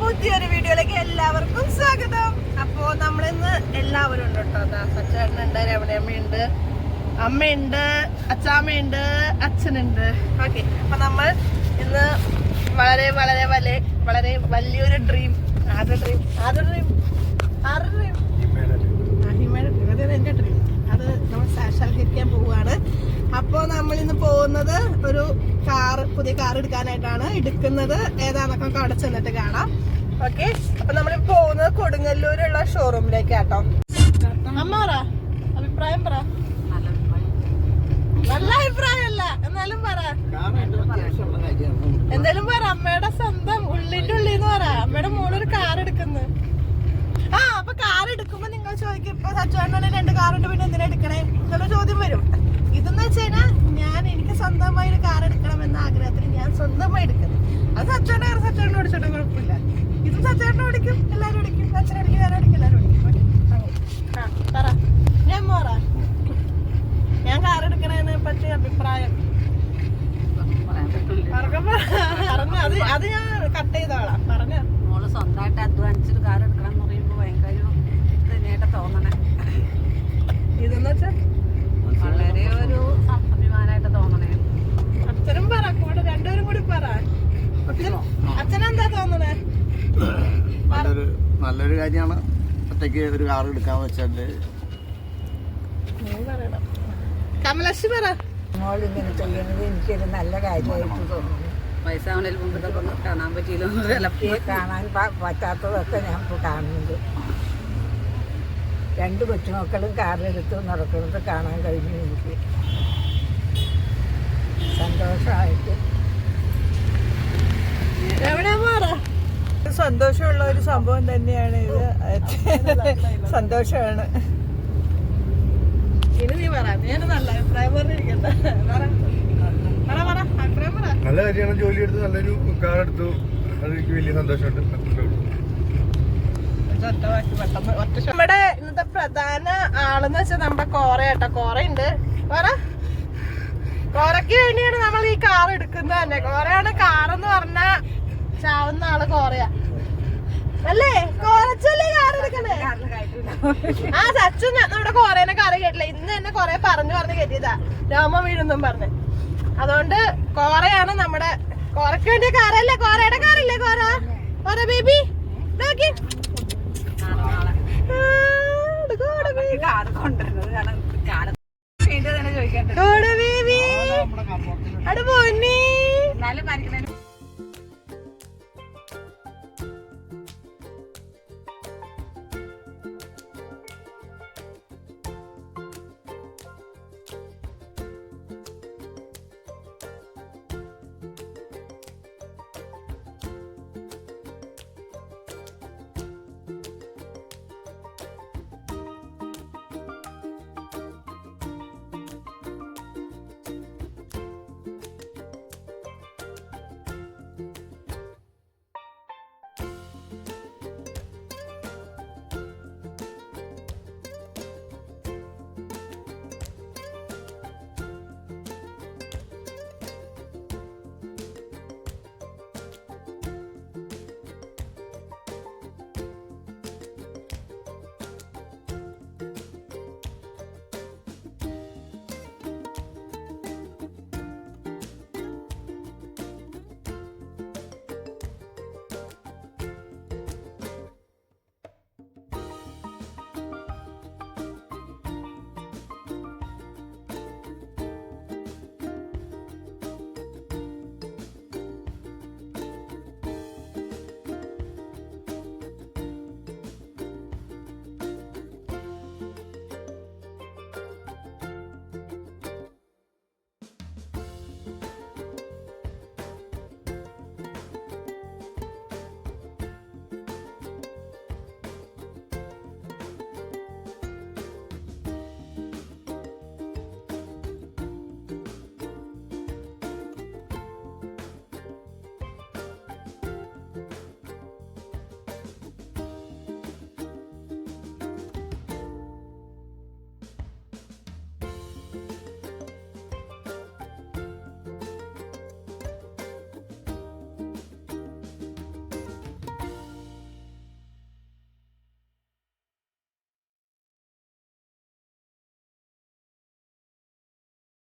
പുതിയൊരു വീഡിയോയിലേക്ക് എല്ലാവർക്കും സ്വാഗതം. അപ്പോ നമ്മളിന്ന് എല്ലാവരും ഉണ്ട് കേട്ടോ. സച്ചേട്ടനുണ്ട്, രമണിയമ്മയുണ്ട്, അമ്മയുണ്ട്, അച്ചാമ്മയുണ്ട്, അച്ഛനുണ്ട്. ഓക്കെ, അപ്പൊ നമ്മൾ ഇന്ന് വളരെ വളരെ വളരെ വലിയൊരു ഡ്രീം, എന്റെ ഡ്രീം അത് നമ്മൾ സാക്ഷാത്കരിക്കാൻ പോവുകയാണ്. അപ്പോൾ നമ്മൾ ഇന്ന് പോകുന്നത് ഒരു പുതിയ കാർ എടുക്കാനായിട്ടാണ്. എടുക്കുന്നത് ഏതാണെന്നൊക്കെ അവിടെ ചെന്നിട്ട് കാണാം. ഓക്കെ, അപ്പൊ നമ്മൾ പോകുന്നത് കൊടുങ്ങല്ലൂരുള്ള ഷോറൂമിലേക്കാട്ടോ. അമ്മ പറ, അഭിപ്രായം പറ. നല്ല അഭിപ്രായമല്ല, എന്നാലും പറ, എന്തായാലും പറ. അമ്മയുടെ സ്വന്തം ഉള്ളിന്റെ ഉള്ളിന്ന് പറ. അമ്മയുടെ മോളൊരു കാർ എടുക്കുന്നു. അപ്പൊ കാർ എടുക്കുമ്പോ നിങ്ങൾ ചോദിക്കും, ഇപ്പൊ സച്ചുവേട്ടനെ 2 കാറുണ്ട്, പിന്നെ എന്തിനാ എടുക്കണേ എന്നുള്ള ചോദ്യം വരും. ഇതെന്ന് വെച്ച് കഴിഞ്ഞാൽ എനിക്ക് സ്വന്തമായി ഒരു കാർ എടുക്കണം എന്ന ആഗ്രഹത്തിന് ഞാൻ സ്വന്തമായി എടുക്കുന്നത്. അത് സച്ചുവേട്ടനെ ഓടിച്ചോട്ടെ, കുഴപ്പമില്ല. ഇതും സച്ചുവേട്ടനെ ഓടിക്കും, എല്ലാരും ഓടിക്കും, അച്ഛനടിക്കും, ഞാനും ഓടിക്കും, എല്ലാരും ഓടിക്കും. പറ, ഞാൻ പറ, ഞാൻ കാർ എടുക്കണതിനെ പറ്റി അഭിപ്രായം പറഞ്ഞു. അത് ഞാൻ കട്ട് ചെയ്തോളാം. പറഞ്ഞു, മോള് സ്വന്തമായിട്ട് അധ്വാനിച്ചൊരു കാർ എടുക്കണം എന്ന് പറയുമ്പോ ഭയങ്കര തന്നെയായിട്ട് തോന്നണേ. ഇതെന്ന് വെച്ചാ വളരെ ഒരു അഭിമാനമായിട്ട് തോന്നണേ. അച്ഛനും പറ, കൂടെ രണ്ടുപേരും കൂടി പറ. അച്ഛനെന്താ തോന്നണേ? നല്ലൊരു കാര്യമാണ് ഒറ്റയ്ക്ക് ഒരു കാർ എടുക്കാന്ന് വെച്ചാല്. കമലശ്ശി പറ. മോളിങ്ങനെ ചെയ്യുന്നത് എനിക്കൊരു നല്ല കാര്യമായിട്ട് തോന്നുന്നു. വയസ്സാവണേൽ മുമ്പ് ഇതൊക്കെ ഒന്ന് കാണാൻ പറ്റിയില്ല. കാണാൻ പറ്റാത്തതൊക്കെ ഞാൻ ഇപ്പോൾ കാണുന്നുണ്ട്. 2 കൊച്ചുമക്കളും കാറിലെടുത്ത് നടക്കുന്നത് കാണാൻ കഴിഞ്ഞു. എനിക്ക് സന്തോഷമായിട്ട്. സന്തോഷമുള്ള ഒരു സംഭവം തന്നെയാണ് ഇത്. സന്തോഷമാണ്. ഇനി നീ പറ, നീ നല്ല അഭിപ്രായം പറഞ്ഞിരിക്കണ്ട. നല്ല കാര്യമാണ്. ജോലി എടുത്ത് നല്ലൊരു കാർ എടുത്തു, അതെനിക്ക് വലിയ സന്തോഷമുണ്ട്. നമ്മുടെ ഇന്നത്തെ പ്രധാന ആളെന്ന് വെച്ചാൽ നമ്മുടെ കോറ കേട്ടോ. കോറയുണ്ട്. കോറയ്ക്ക് വേണ്ടിയാണ് നമ്മൾ ഈ കാർ എടുക്കുന്നത് തന്നെ. കോറയാണ് കാറെന്ന് പറഞ്ഞ ചാവുന്ന ആള് കോറയാ അല്ലേ? കോറച്ചല്ലേ കാർ എടുക്കണേ? സച്ചു നമ്മുടെ കോറേനെ കാറ് കേട്ടില്ല. ഇന്ന് തന്നെ കൊറേ പറഞ്ഞു കയറ്റിയതാ, രോമ വീഴുന്നും പറഞ്ഞ്. അതുകൊണ്ട് കോറയാണ് നമ്മുടെ. കോറയ്ക്ക് വേണ്ടിയ കാറല്ലേ? കോറയുടെ കാറല്ലേ കോറ ബേബി? ചോദിക്കട്ടെ. ബേബി അവിടെ പോന്നി. എന്നാലും